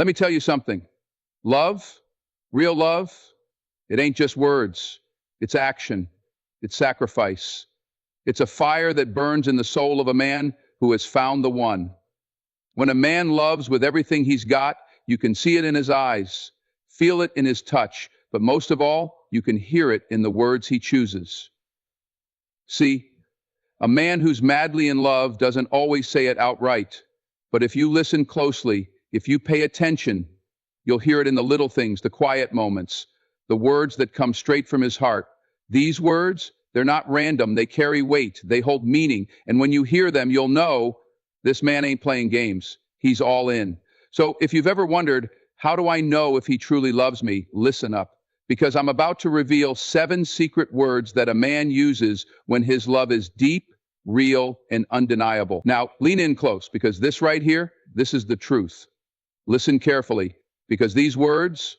Let me tell you something. Love, real love, it ain't just words. It's action. It's sacrifice. It's a fire that burns in the soul of a man who has found the one. When a man loves with everything he's got, you can see it in his eyes, feel it in his touch, but most of all, you can hear it in the words he chooses. See, a man who's madly in love doesn't always say it outright, but if you listen closely, if you pay attention, you'll hear it in the little things, the quiet moments, the words that come straight from his heart. These words, they're not random, they carry weight, they hold meaning, and when you hear them, you'll know this man ain't playing games. He's all in. So if you've ever wondered, how do I know if he truly loves me? Listen up, because I'm about to reveal 7 secret words that a man uses when his love is deep, real, and undeniable. Now, lean in close, because this right here, this is the truth. Listen carefully, because these words,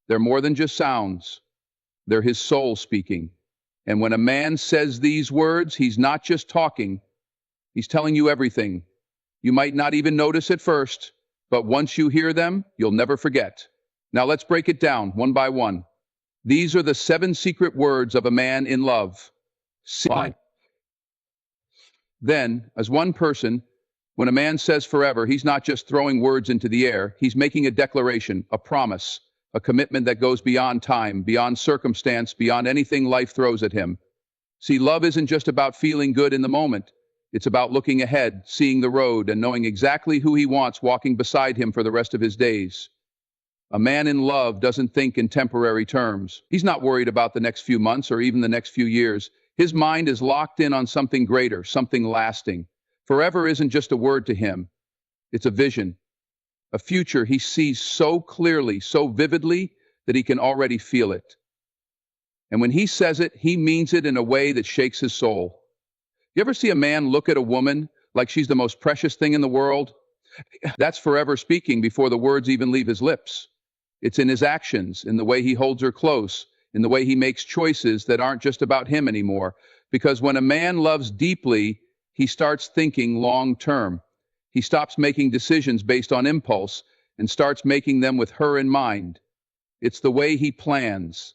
they're more than just sounds. They're his soul speaking. And when a man says these words, he's not just talking, he's telling you everything. You might not even notice at first, but once you hear them, you'll never forget. Now let's break it down one by one. These are the 7 secret words of a man in love. Fine. Then, as one person, when a man says forever, he's not just throwing words into the air, he's making a declaration, a promise, a commitment that goes beyond time, beyond circumstance, beyond anything life throws at him. See, love isn't just about feeling good in the moment. It's about looking ahead, seeing the road, and knowing exactly who he wants walking beside him for the rest of his days. A man in love doesn't think in temporary terms. He's not worried about the next few months or even the next few years. His mind is locked in on something greater, something lasting. Forever isn't just a word to him. It's a vision, a future he sees so clearly, so vividly, that he can already feel it. And when he says it, he means it in a way that shakes his soul. You ever see a man look at a woman like she's the most precious thing in the world? That's forever speaking before the words even leave his lips. It's in his actions, in the way he holds her close, in the way he makes choices that aren't just about him anymore. Because when a man loves deeply, he starts thinking long term. He stops making decisions based on impulse and starts making them with her in mind. It's the way he plans,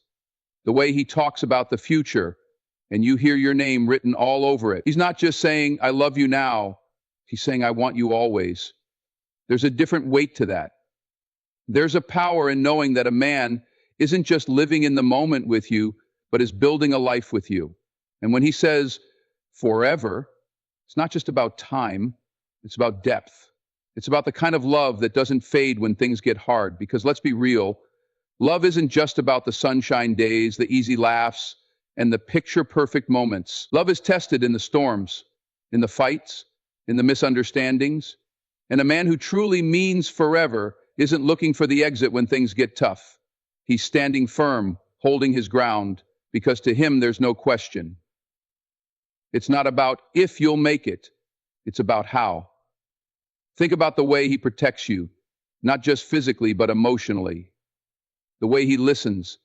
the way he talks about the future, and you hear your name written all over it. He's not just saying, I love you now. He's saying, I want you always. There's a different weight to that. There's a power in knowing that a man isn't just living in the moment with you, but is building a life with you. And when he says forever, it's not just about time, it's about depth. It's about the kind of love that doesn't fade when things get hard. Because let's be real, love isn't just about the sunshine days, the easy laughs, and the picture-perfect moments. Love is tested in the storms, in the fights, in the misunderstandings. And a man who truly means forever isn't looking for the exit when things get tough. He's standing firm, holding his ground, because to him there's no question. It's not about if you'll make it, it's about how. Think about the way he protects you, not just physically, but emotionally. The way he listens,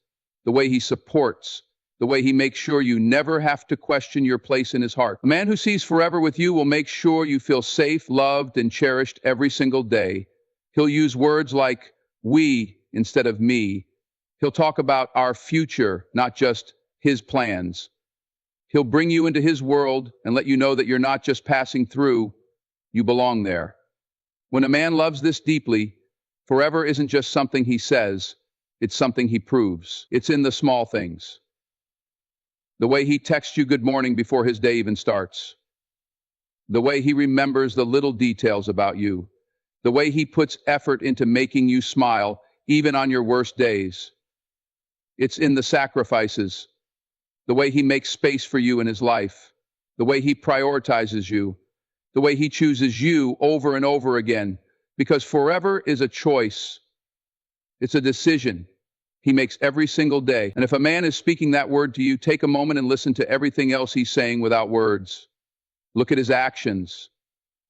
the way he supports, the way he makes sure you never have to question your place in his heart. A man who sees forever with you will make sure you feel safe, loved, and cherished every single day. He'll use words like we instead of me. He'll talk about our future, not just his plans. He'll bring you into his world and let you know that you're not just passing through, you belong there. When a man loves this deeply, forever isn't just something he says, it's something he proves. It's in the small things. The way he texts you good morning before his day even starts. The way he remembers the little details about you. The way he puts effort into making you smile, even on your worst days. It's in the sacrifices. The way he makes space for you in his life. The way he prioritizes you. The way he chooses you over and over again. Because forever is a choice. It's a decision he makes every single day. And if a man is speaking that word to you, take a moment and listen to everything else he's saying without words. Look at his actions.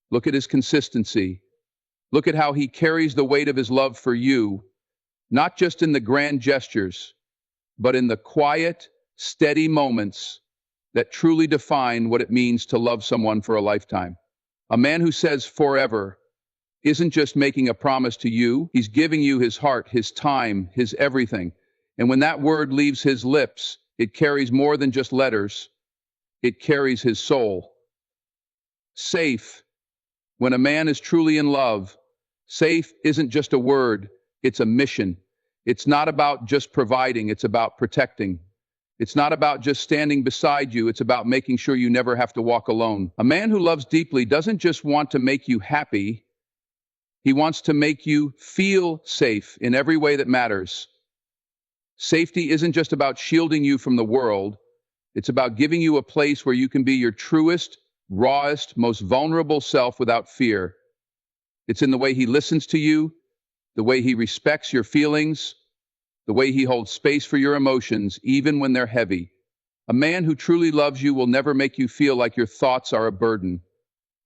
Look at his consistency. Look at how he carries the weight of his love for you, not just in the grand gestures, but in the quiet, steady moments that truly define what it means to love someone for a lifetime. A man who says forever isn't just making a promise to you, he's giving you his heart, his time, his everything. And when that word leaves his lips, it carries more than just letters, it carries his soul. Safe. When a man is truly in love, safe isn't just a word, it's a mission. It's not about just providing, it's about protecting. It's not about just standing beside you, it's about making sure you never have to walk alone. A man who loves deeply doesn't just want to make you happy, he wants to make you feel safe in every way that matters. Safety isn't just about shielding you from the world, it's about giving you a place where you can be your truest, rawest, most vulnerable self without fear. It's in the way he listens to you, the way he respects your feelings, the way he holds space for your emotions, even when they're heavy. A man who truly loves you will never make you feel like your thoughts are a burden.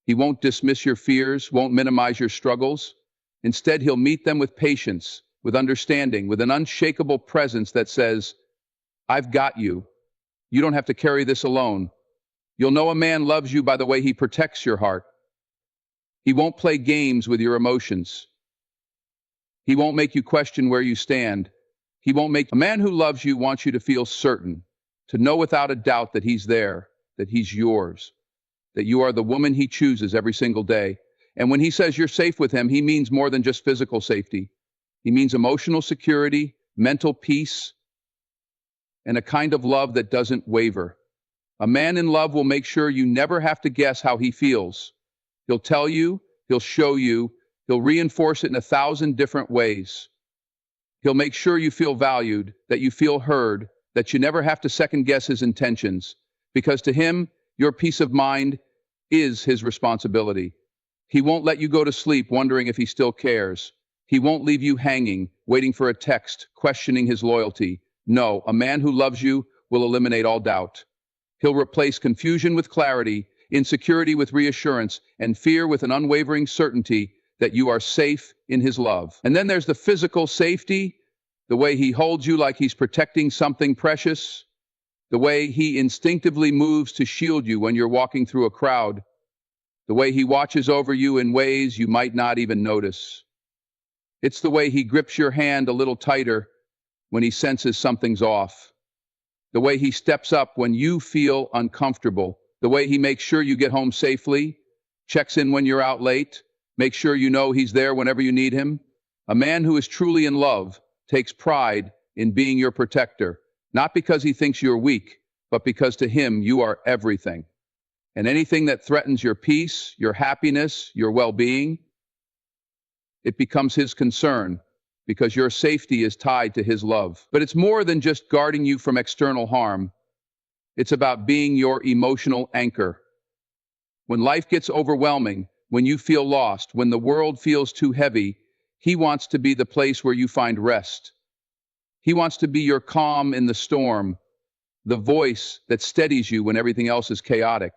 He won't dismiss your fears, won't minimize your struggles. Instead, he'll meet them with patience, with understanding, with an unshakable presence that says, I've got you. You don't have to carry this alone. You'll know a man loves you by the way he protects your heart. He won't play games with your emotions. He won't make you question where you stand. A man who loves you wants you to feel certain, to know without a doubt that he's there, that he's yours, that you are the woman he chooses every single day. And when he says you're safe with him, he means more than just physical safety. He means emotional security, mental peace, and a kind of love that doesn't waver. A man in love will make sure you never have to guess how he feels. He'll tell you, he'll show you, he'll reinforce it in 1,000 different ways. He'll make sure you feel valued, that you feel heard, that you never have to second guess his intentions, because to him, your peace of mind is his responsibility. He won't let you go to sleep wondering if he still cares. He won't leave you hanging, waiting for a text, questioning his loyalty. No, a man who loves you will eliminate all doubt. He'll replace confusion with clarity, insecurity with reassurance, and fear with an unwavering certainty that you are safe in his love. And then there's the physical safety, the way he holds you like he's protecting something precious, the way he instinctively moves to shield you when you're walking through a crowd, the way he watches over you in ways you might not even notice. It's the way he grips your hand a little tighter when he senses something's off, the way he steps up when you feel uncomfortable, the way he makes sure you get home safely, checks in when you're out late, makes sure you know he's there whenever you need him. A man who is truly in love takes pride in being your protector, not because he thinks you're weak, but because to him you are everything. And anything that threatens your peace, your happiness, your well-being, it becomes his concern, because your safety is tied to his love. But it's more than just guarding you from external harm. It's about being your emotional anchor. When life gets overwhelming, when you feel lost, when the world feels too heavy, he wants to be the place where you find rest. He wants to be your calm in the storm, the voice that steadies you when everything else is chaotic.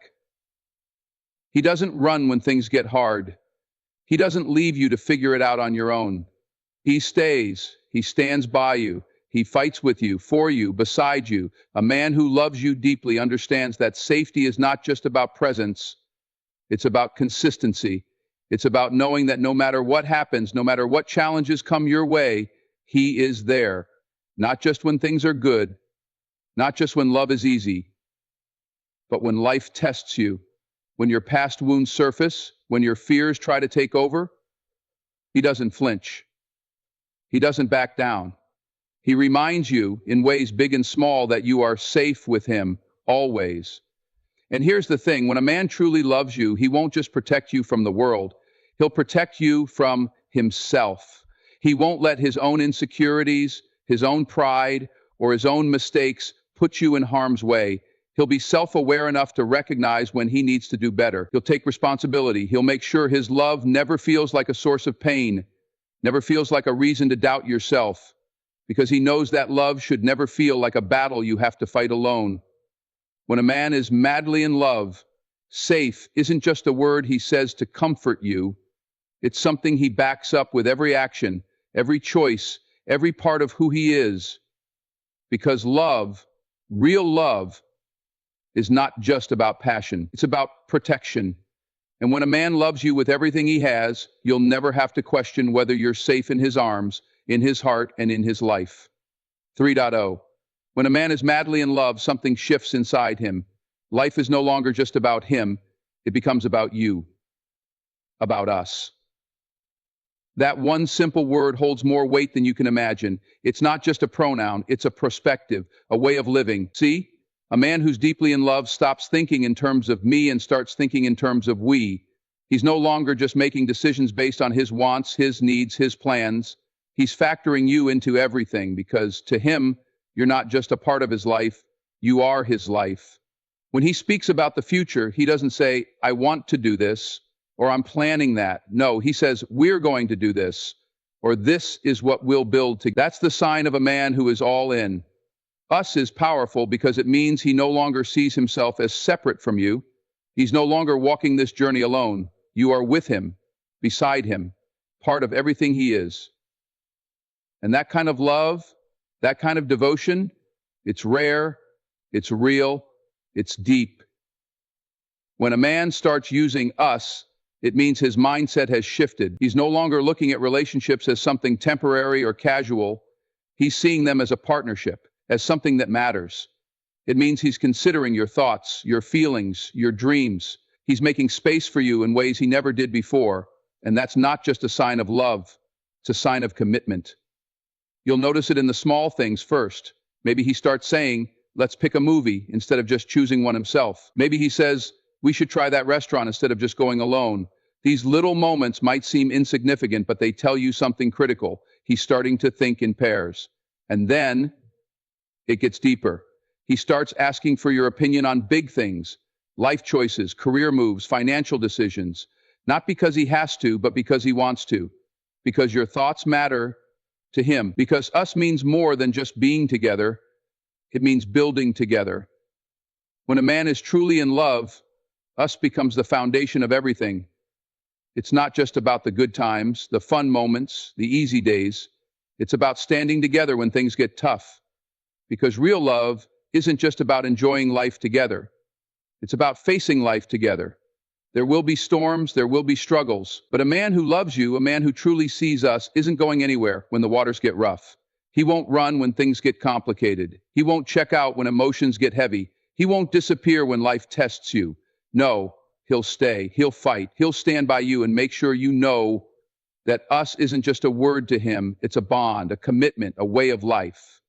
He doesn't run when things get hard. He doesn't leave you to figure it out on your own. He stays. He stands by you. He fights with you, for you, beside you. A man who loves you deeply understands that safety is not just about presence. It's about consistency. It's about knowing that no matter what happens, no matter what challenges come your way, he is there. Not just when things are good, not just when love is easy, but when life tests you, when your past wounds surface, when your fears try to take over. He doesn't flinch. He doesn't back down. He reminds you in ways big and small that you are safe with him, always. And here's the thing, when a man truly loves you, he won't just protect you from the world. He'll protect you from himself. He won't let his own insecurities, his own pride, or his own mistakes put you in harm's way. He'll be self-aware enough to recognize when he needs to do better. He'll take responsibility. He'll make sure his love never feels like a source of pain, never feels like a reason to doubt yourself, because he knows that love should never feel like a battle you have to fight alone. When a man is madly in love, safe isn't just a word he says to comfort you. It's something he backs up with every action, every choice, every part of who he is. Because love, real love, is not just about passion. It's about protection. And when a man loves you with everything he has, you'll never have to question whether you're safe in his arms, in his heart, and in his life. 3.0. When a man is madly in love, something shifts inside him. Life is no longer just about him. It becomes about you, about us. That one simple word holds more weight than you can imagine. It's not just a pronoun, it's a perspective, a way of living. See? A man who's deeply in love stops thinking in terms of me and starts thinking in terms of we. He's no longer just making decisions based on his wants, his needs, his plans. He's factoring you into everything because to him, you're not just a part of his life, you are his life. When he speaks about the future, he doesn't say, I want to do this, or I'm planning that. No, he says, we're going to do this, or this is what we'll build together. That's the sign of a man who is all in. Us is powerful because it means he no longer sees himself as separate from you. He's no longer walking this journey alone. You are with him, beside him, part of everything he is. And that kind of love, that kind of devotion, it's rare, it's real, it's deep. When a man starts using us, it means his mindset has shifted. He's no longer looking at relationships as something temporary or casual. He's seeing them as a partnership, as something that matters. It means he's considering your thoughts, your feelings, your dreams. He's making space for you in ways he never did before. And that's not just a sign of love, it's a sign of commitment. You'll notice it in the small things first. Maybe he starts saying, let's pick a movie instead of just choosing one himself. Maybe he says, we should try that restaurant instead of just going alone. These little moments might seem insignificant, but they tell you something critical. He's starting to think in pairs. And then it gets deeper. He starts asking for your opinion on big things, life choices, career moves, financial decisions, not because he has to, but because he wants to, because your thoughts matter to him, because us means more than just being together. It means building together. When a man is truly in love, us becomes the foundation of everything. It's not just about the good times, the fun moments, the easy days. It's about standing together when things get tough. Because real love isn't just about enjoying life together. It's about facing life together. There will be storms, there will be struggles, but a man who loves you, a man who truly sees us, isn't going anywhere when the waters get rough. He won't run when things get complicated. He won't check out when emotions get heavy. He won't disappear when life tests you. No, he'll stay, he'll fight, he'll stand by you and make sure you know that us isn't just a word to him, it's a bond, a commitment, a way of life.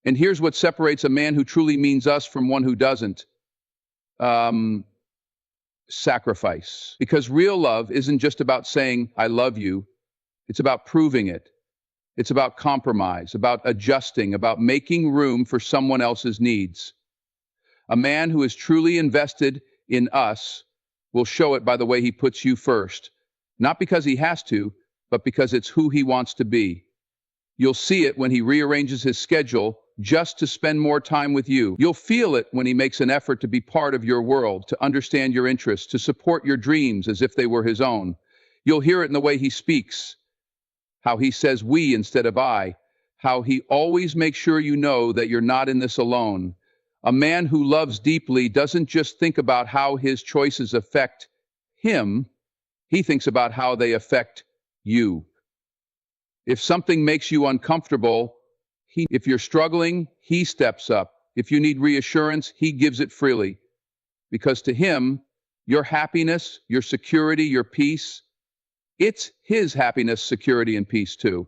And here's what separates a man who truly means us from one who doesn't. Sacrifice. Because real love isn't just about saying, I love you. It's about proving it. It's about compromise, about adjusting, about making room for someone else's needs. A man who is truly invested in us will show it by the way he puts you first. Not because he has to, but because it's who he wants to be. You'll see it when he rearranges his schedule just to spend more time with you. You'll feel it when he makes an effort to be part of your world, to understand your interests, to support your dreams as if they were his own. You'll hear it in the way he speaks, how he says we instead of I, how he always makes sure you know that you're not in this alone. A man who loves deeply doesn't just think about how his choices affect him, he thinks about how they affect you. If something makes you uncomfortable, if you're struggling, he steps up. If you need reassurance, he gives it freely. Because to him, your happiness, your security, your peace, it's his happiness, security, and peace too.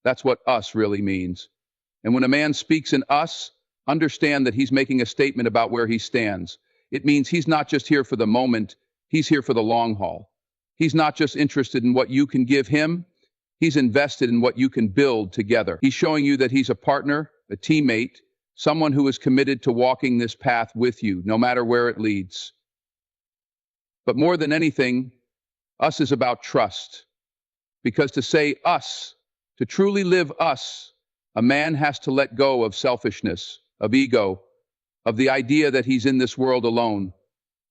That's what us really means. And when a man speaks in us, understand that he's making a statement about where he stands. It means he's not just here for the moment, he's here for the long haul. He's not just interested in what you can give him, he's invested in what you can build together. He's showing you that he's a partner, a teammate, someone who is committed to walking this path with you, no matter where it leads. But more than anything, us is about trust. Because to say us, to truly live us, a man has to let go of selfishness, of ego, of the idea that he's in this world alone.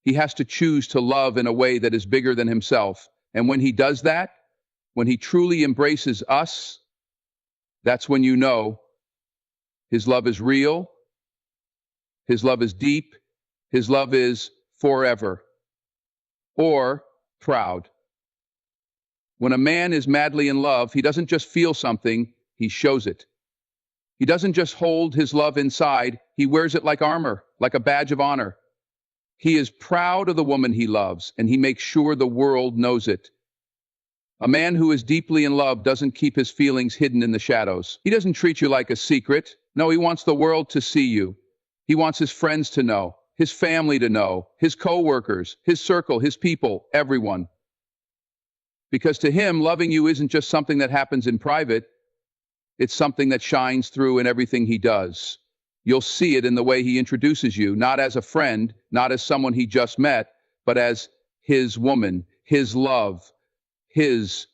He has to choose to love in a way that is bigger than himself. And when he does that, when he truly embraces us, that's when you know his love is real, his love is deep, his love is forever. or proud. When a man is madly in love, he doesn't just feel something, he shows it. He doesn't just hold his love inside, he wears it like armor, like a badge of honor. He is proud of the woman he loves, and he makes sure the world knows it. A man who is deeply in love doesn't keep his feelings hidden in the shadows. He doesn't treat you like a secret. No, he wants the world to see you. He wants his friends to know, his family to know, his co-workers, his circle, his people, everyone. Because to him, loving you isn't just something that happens in private, it's something that shines through in everything he does. You'll see it in the way he introduces you, not as a friend, not as someone he just met, but as his woman, his love, his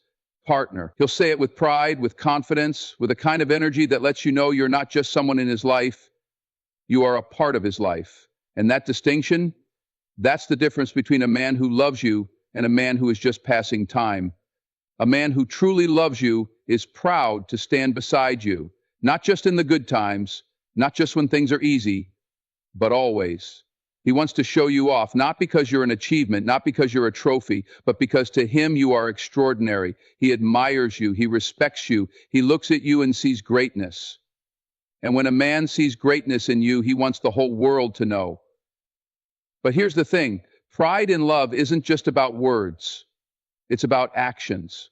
partner. He'll say it with pride, with confidence, with a kind of energy that lets you know you're not just someone in his life, you are a part of his life. And that distinction, that's the difference between a man who loves you and a man who is just passing time. A man who truly loves you is proud to stand beside you, not just in the good times, not just when things are easy, but always. He wants to show you off, not because you're an achievement, not because you're a trophy, but because to him you are extraordinary. He admires you, he respects you, he looks at you and sees greatness. And when a man sees greatness in you, he wants the whole world to know. But here's the thing, pride in love isn't just about words. It's about actions.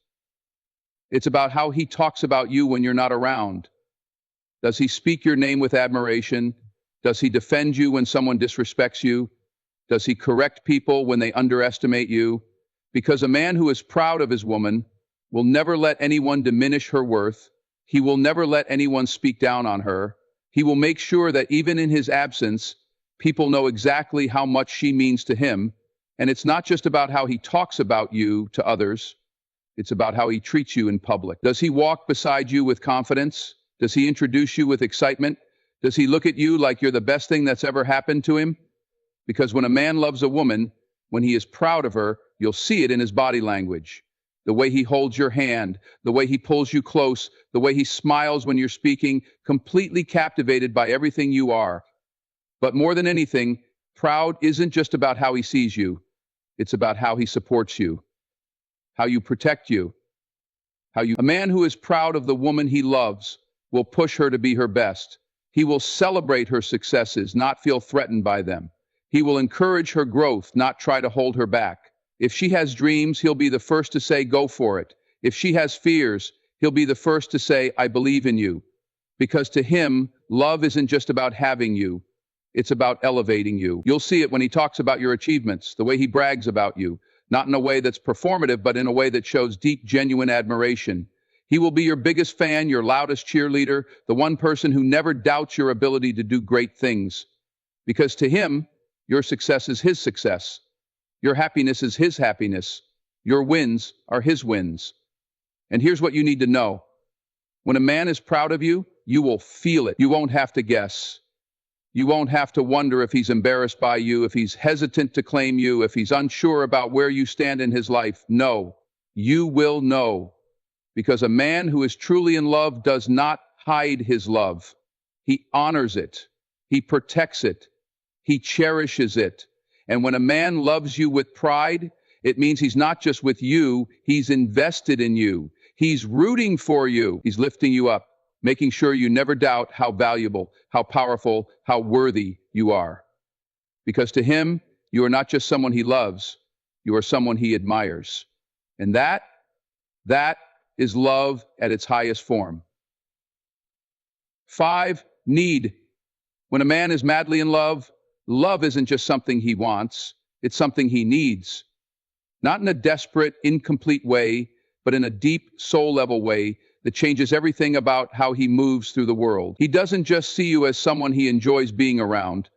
It's about how he talks about you when you're not around. Does he speak your name with admiration? Does he defend you when someone disrespects you? Does he correct people when they underestimate you? Because a man who is proud of his woman will never let anyone diminish her worth. He will never let anyone speak down on her. He will make sure that even in his absence, people know exactly how much she means to him. And it's not just about how he talks about you to others. It's about how he treats you in public. Does he walk beside you with confidence? Does he introduce you with excitement? Does he look at you like you're the best thing that's ever happened to him? Because when a man loves a woman, when he is proud of her, you'll see it in his body language. The way he holds your hand, the way he pulls you close, the way he smiles when you're speaking, completely captivated by everything you are. But more than anything, proud isn't just about how he sees you. It's about how he supports you, how you protect you, A man who is proud of the woman he loves will push her to be her best. He will celebrate her successes, not feel threatened by them. He will encourage her growth, not try to hold her back. If she has dreams, he'll be the first to say, go for it. If she has fears, he'll be the first to say, I believe in you. Because to him, love isn't just about having you. It's about elevating you. You'll see it when he talks about your achievements, the way he brags about you, not in a way that's performative, but in a way that shows deep, genuine admiration. He will be your biggest fan, your loudest cheerleader, the one person who never doubts your ability to do great things. Because to him, your success is his success. Your happiness is his happiness. Your wins are his wins. And here's what you need to know. When a man is proud of you, you will feel it. You won't have to guess. You won't have to wonder if he's embarrassed by you, if he's hesitant to claim you, if he's unsure about where you stand in his life. No, you will know. Because a man who is truly in love does not hide his love. He honors it. He protects it. He cherishes it. And when a man loves you with pride, it means he's not just with you, he's invested in you. He's rooting for you. He's lifting you up, making sure you never doubt how valuable, how powerful, how worthy you are. Because to him, you are not just someone he loves, you are someone he admires. And that is love at its highest form. 5, need. When a man is madly in love, love isn't just something he wants, it's something he needs. Not in a desperate, incomplete way, but in a deep, soul-level way that changes everything about how he moves through the world. He doesn't just see you as someone he enjoys being around.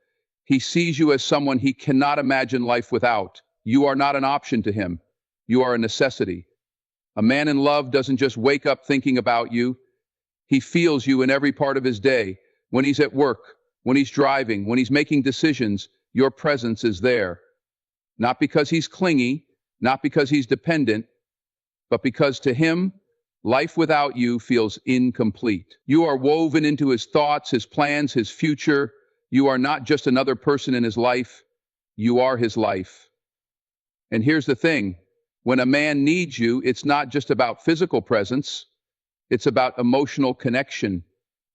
He sees you as someone he cannot imagine life without. You are not an option to him. You are a necessity. A man in love doesn't just wake up thinking about you. He feels you in every part of his day. When he's at work, when he's driving, when he's making decisions, your presence is there. Not because he's clingy, not because he's dependent, but because to him, life without you feels incomplete. You are woven into his thoughts, his plans, his future. You are not just another person in his life. You are his life. And here's the thing. When a man needs you, it's not just about physical presence. It's about emotional connection.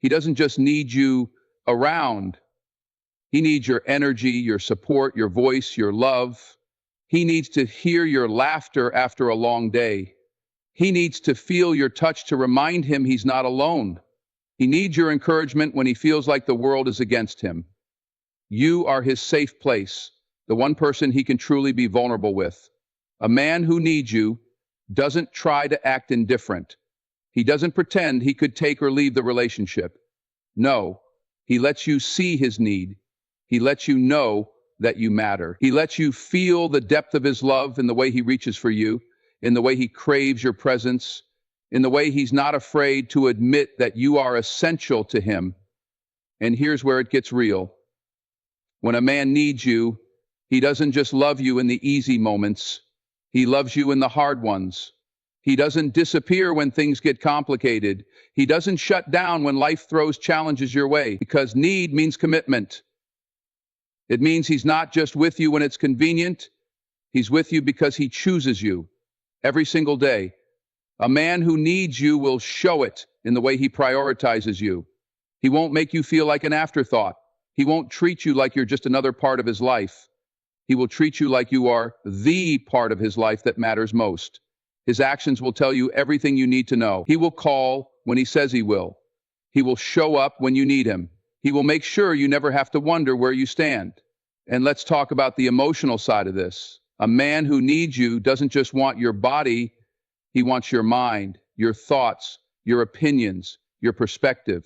He doesn't just need you around. He needs your energy, your support, your voice, your love. He needs to hear your laughter after a long day. He needs to feel your touch to remind him he's not alone. He needs your encouragement when he feels like the world is against him. You are his safe place, the one person he can truly be vulnerable with. A man who needs you doesn't try to act indifferent. He doesn't pretend he could take or leave the relationship. No, he lets you see his need. He lets you know that you matter. He lets you feel the depth of his love in the way he reaches for you, in the way he craves your presence, in the way he's not afraid to admit that you are essential to him. And here's where it gets real. When a man needs you, he doesn't just love you in the easy moments. He loves you in the hard ones. He doesn't disappear when things get complicated. He doesn't shut down when life throws challenges your way, because need means commitment. It means he's not just with you when it's convenient. He's with you because he chooses you every single day. A man who needs you will show it in the way he prioritizes you. He won't make you feel like an afterthought. He won't treat you like you're just another part of his life. He will treat you like you are the part of his life that matters most. His actions will tell you everything you need to know. He will call when he says he will. He will show up when you need him. He will make sure you never have to wonder where you stand. And let's talk about the emotional side of this. A man who needs you doesn't just want your body, he wants your mind, your thoughts, your opinions, your perspective.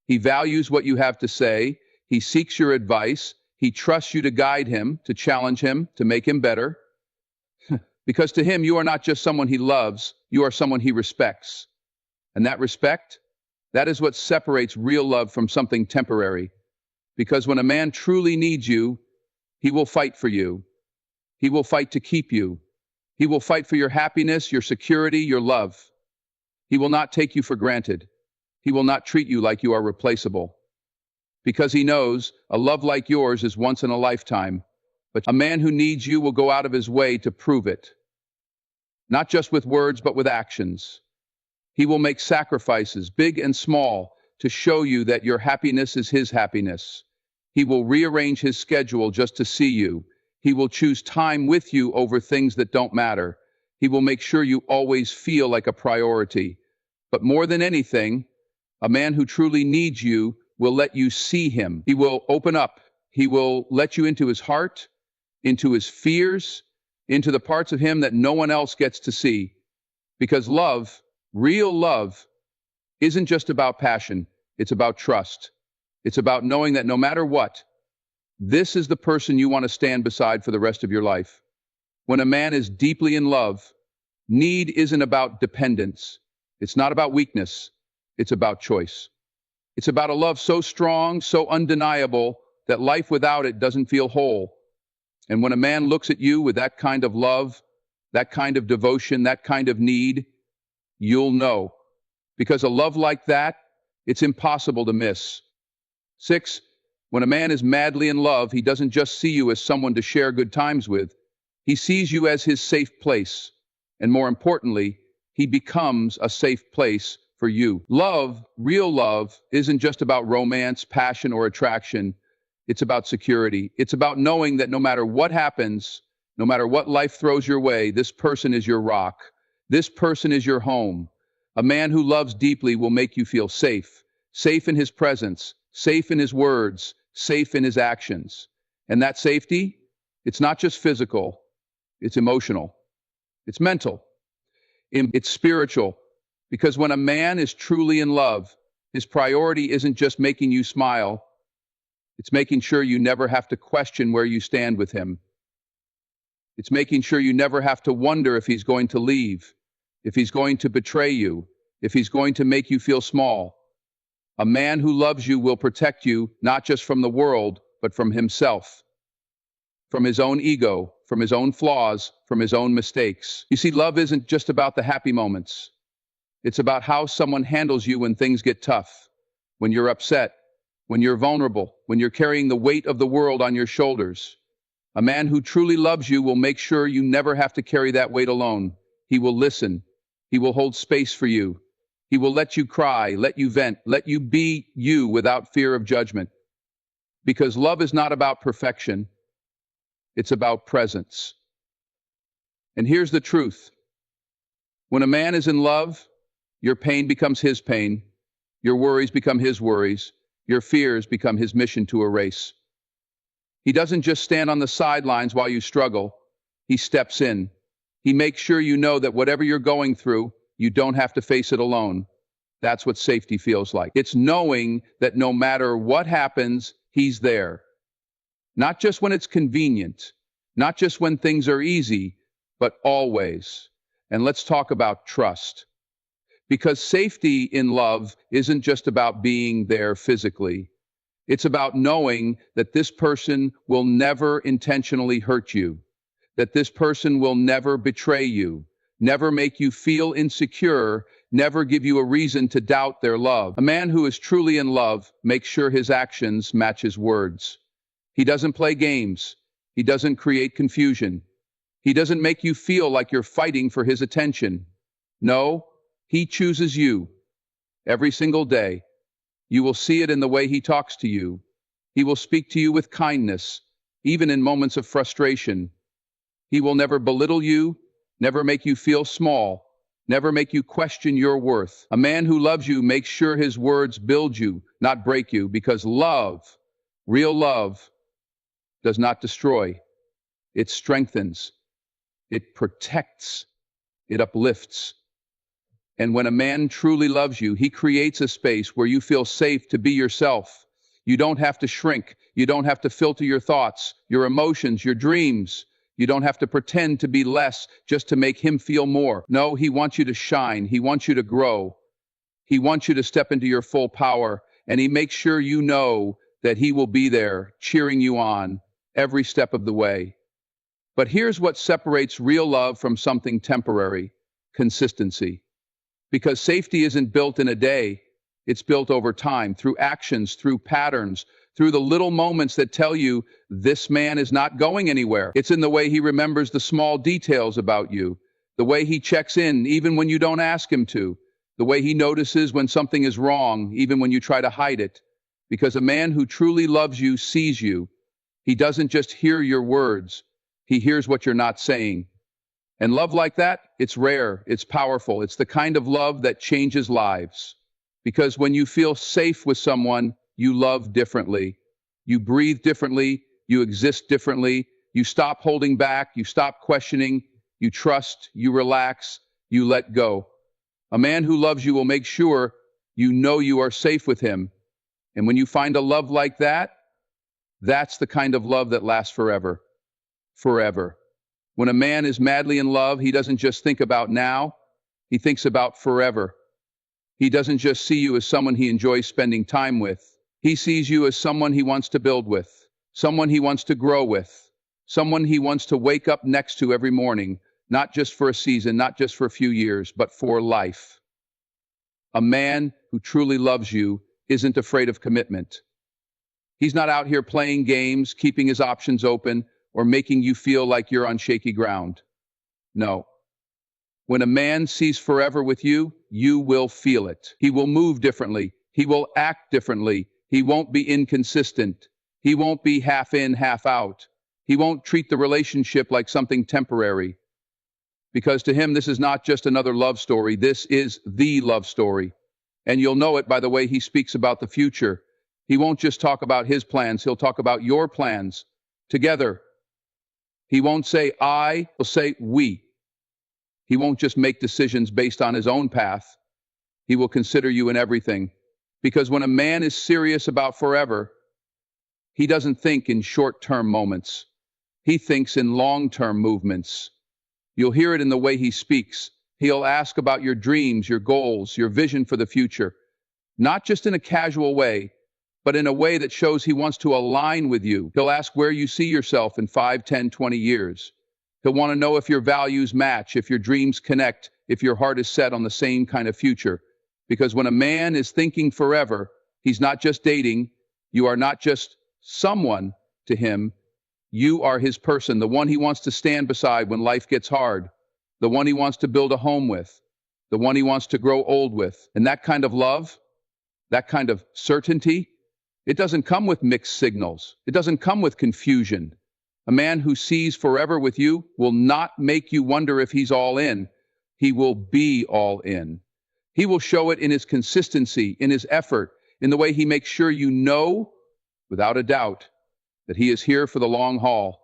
He values what you have to say. He seeks your advice. He trusts you to guide him, to challenge him, to make him better. Because to him, you are not just someone he loves, you are someone he respects. And that respect, that is what separates real love from something temporary. Because when a man truly needs you, he will fight for you. He will fight to keep you. He will fight for your happiness, your security, your love. He will not take you for granted. He will not treat you like you are replaceable. Because he knows a love like yours is once in a lifetime. But a man who needs you will go out of his way to prove it. Not just with words, but with actions. He will make sacrifices, big and small, to show you that your happiness is his happiness. He will rearrange his schedule just to see you. He will choose time with you over things that don't matter. He will make sure you always feel like a priority. But more than anything, a man who truly needs you will let you see him. He will open up. He will let you into his heart, into his fears, into the parts of him that no one else gets to see. Because love, real love, isn't just about passion. It's about trust. It's about knowing that no matter what, this is the person you want to stand beside for the rest of your life. When a man is deeply in love, need isn't about dependence. It's not about weakness. It's about choice. It's about a love so strong, so undeniable, that life without it doesn't feel whole. And when a man looks at you with that kind of love, that kind of devotion, that kind of need, you'll know. Because a love like that, it's impossible to miss. 6, when a man is madly in love, he doesn't just see you as someone to share good times with. He sees you as his safe place. And more importantly, he becomes a safe place for you. Love, real love, isn't just about romance, passion, or attraction. It's about security. It's about knowing that no matter what happens, no matter what life throws your way, this person is your rock. This person is your home. A man who loves deeply will make you feel safe. Safe in his presence, safe in his words, safe in his actions. And that safety, it's not just physical, it's emotional, it's mental, it's spiritual. Because when a man is truly in love, his priority isn't just making you smile, it's making sure you never have to question where you stand with him. It's making sure you never have to wonder if he's going to leave, if he's going to betray you, if he's going to make you feel small. A man who loves you will protect you not just from the world, but from himself, from his own ego, from his own flaws, from his own mistakes. You see, love isn't just about the happy moments. It's about how someone handles you when things get tough, when you're upset, when you're vulnerable, when you're carrying the weight of the world on your shoulders. A man who truly loves you will make sure you never have to carry that weight alone. He will listen. He will hold space for you. He will let you cry, let you vent, let you be you without fear of judgment. Because love is not about perfection, it's about presence. And here's the truth. When a man is in love, your pain becomes his pain, your worries become his worries, your fears become his mission to erase. He doesn't just stand on the sidelines while you struggle, he steps in. He makes sure you know that whatever you're going through, you don't have to face it alone. That's what safety feels like. It's knowing that no matter what happens, he's there. Not just when it's convenient, not just when things are easy, but always. And let's talk about trust. Because safety in love isn't just about being there physically. It's about knowing that this person will never intentionally hurt you, that this person will never betray you, never make you feel insecure, never give you a reason to doubt their love. A man who is truly in love makes sure his actions match his words. He doesn't play games. He doesn't create confusion. He doesn't make you feel like you're fighting for his attention. No, he chooses you every single day. You will see it in the way he talks to you. He will speak to you with kindness, even in moments of frustration. He will never belittle you, never make you feel small, never make you question your worth. A man who loves you makes sure his words build you, not break you, because love, real love, does not destroy. It strengthens. It protects. It uplifts. And when a man truly loves you, he creates a space where you feel safe to be yourself. You don't have to shrink. You don't have to filter your thoughts, your emotions, your dreams. You don't have to pretend to be less just to make him feel more. No, he wants you to shine. He wants you to grow. He wants you to step into your full power. And he makes sure you know that he will be there, cheering you on every step of the way. But here's what separates real love from something temporary: consistency. Because safety isn't built in a day, it's built over time, through actions, through patterns, through the little moments that tell you this man is not going anywhere. It's in the way he remembers the small details about you, the way he checks in even when you don't ask him to, the way he notices when something is wrong even when you try to hide it. Because a man who truly loves you sees you. He doesn't just hear your words, he hears what you're not saying. And love like that, it's rare, it's powerful, it's the kind of love that changes lives. Because when you feel safe with someone, you love differently. You breathe differently, you exist differently, you stop holding back, you stop questioning, you trust, you relax, you let go. A man who loves you will make sure you know you are safe with him. And when you find a love like that, that's the kind of love that lasts forever. Forever. When a man is madly in love, he doesn't just think about now, he thinks about forever. He doesn't just see you as someone he enjoys spending time with. He sees you as someone he wants to build with, someone he wants to grow with, someone he wants to wake up next to every morning, not just for a season, not just for a few years, but for life. A man who truly loves you isn't afraid of commitment. He's not out here playing games, keeping his options open, or making you feel like you're on shaky ground. No. When a man sees forever with you, you will feel it. He will move differently. He will act differently. He won't be inconsistent. He won't be half in, half out. He won't treat the relationship like something temporary. Because to him, this is not just another love story. This is the love story. And you'll know it by the way he speaks about the future. He won't just talk about his plans. He'll talk about your plans. Together. He won't say I, he'll say we. He won't just make decisions based on his own path. He will consider you in everything. Because when a man is serious about forever, he doesn't think in short-term moments. He thinks in long-term movements. You'll hear it in the way he speaks. He'll ask about your dreams, your goals, your vision for the future. Not just in a casual way, but in a way that shows he wants to align with you. He'll ask where you see yourself in 5, 10, 20 years. He'll want to know if your values match, if your dreams connect, if your heart is set on the same kind of future. Because when a man is thinking forever, he's not just dating. You are not just someone to him. You are his person, the one he wants to stand beside when life gets hard, the one he wants to build a home with, the one he wants to grow old with. And that kind of love, that kind of certainty, it doesn't come with mixed signals. It doesn't come with confusion. A man who sees forever with you will not make you wonder if he's all in. He will be all in. He will show it in his consistency, in his effort, in the way he makes sure you know, without a doubt, that he is here for the long haul.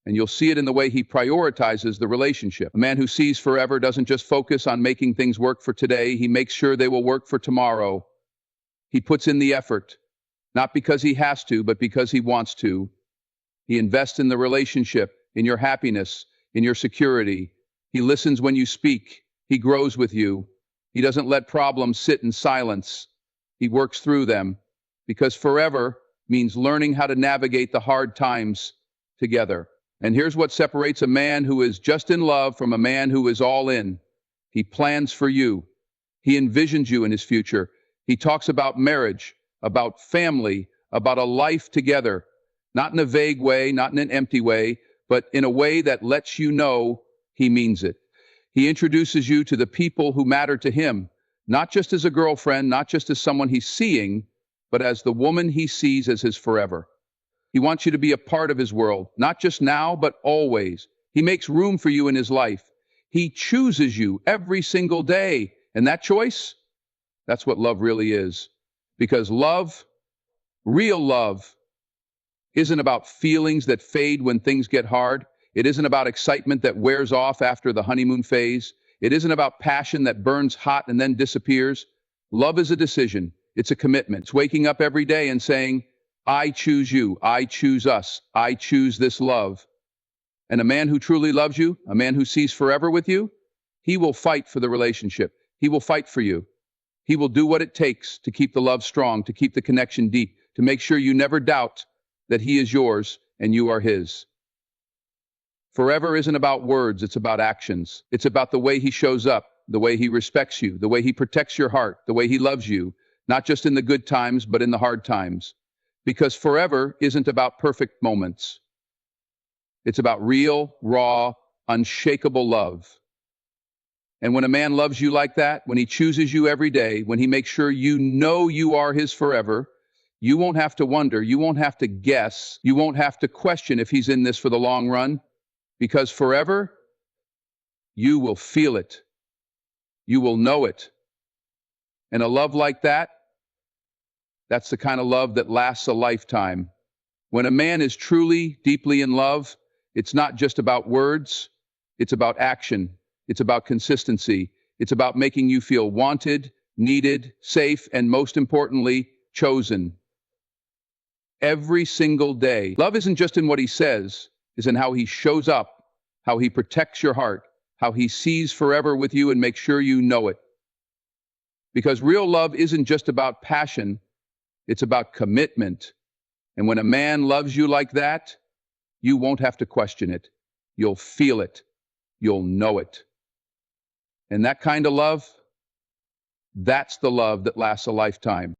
And you'll see it in the way he prioritizes the relationship. A man who sees forever doesn't just focus on making things work for today. He makes sure they will work for tomorrow. He puts in the effort, not because he has to, but because he wants to. He invests in the relationship, in your happiness, in your security. He listens when you speak. He grows with you. He doesn't let problems sit in silence. He works through them, because forever means learning how to navigate the hard times together. And here's what separates a man who is just in love from a man who is all in. He plans for you. He envisions you in his future. He talks about marriage, about family, about a life together, not in a vague way, not in an empty way, but in a way that lets you know he means it. He introduces you to the people who matter to him, not just as a girlfriend, not just as someone he's seeing, but as the woman he sees as his forever. He wants you to be a part of his world, not just now, but always. He makes room for you in his life. He chooses you every single day. And that choice, that's what love really is. Because love, real love, isn't about feelings that fade when things get hard. It isn't about excitement that wears off after the honeymoon phase. It isn't about passion that burns hot and then disappears. Love is a decision. It's a commitment. It's waking up every day and saying, I choose you. I choose us. I choose this love. And a man who truly loves you, a man who sees forever with you, he will fight for the relationship. He will fight for you. He will do what it takes to keep the love strong, to keep the connection deep, to make sure you never doubt that he is yours and you are his. Forever isn't about words, it's about actions. It's about the way he shows up, the way he respects you, the way he protects your heart, the way he loves you, not just in the good times, but in the hard times. Because forever isn't about perfect moments. It's about real, raw, unshakable love. And when a man loves you like that, when he chooses you every day, when he makes sure you know you are his forever, you won't have to wonder, you won't have to guess, you won't have to question if he's in this for the long run. Because forever, you will feel it. You will know it. And a love like that, that's the kind of love that lasts a lifetime. When a man is truly, deeply in love, it's not just about words, it's about action, it's about consistency, it's about making you feel wanted, needed, safe, and most importantly, chosen. Every single day. Love isn't just in what he says, it's in how he shows up, how he protects your heart, how he sees forever with you and makes sure you know it. Because real love isn't just about passion, it's about commitment. And when a man loves you like that, you won't have to question it. You'll feel it. You'll know it. And that kind of love, that's the love that lasts a lifetime.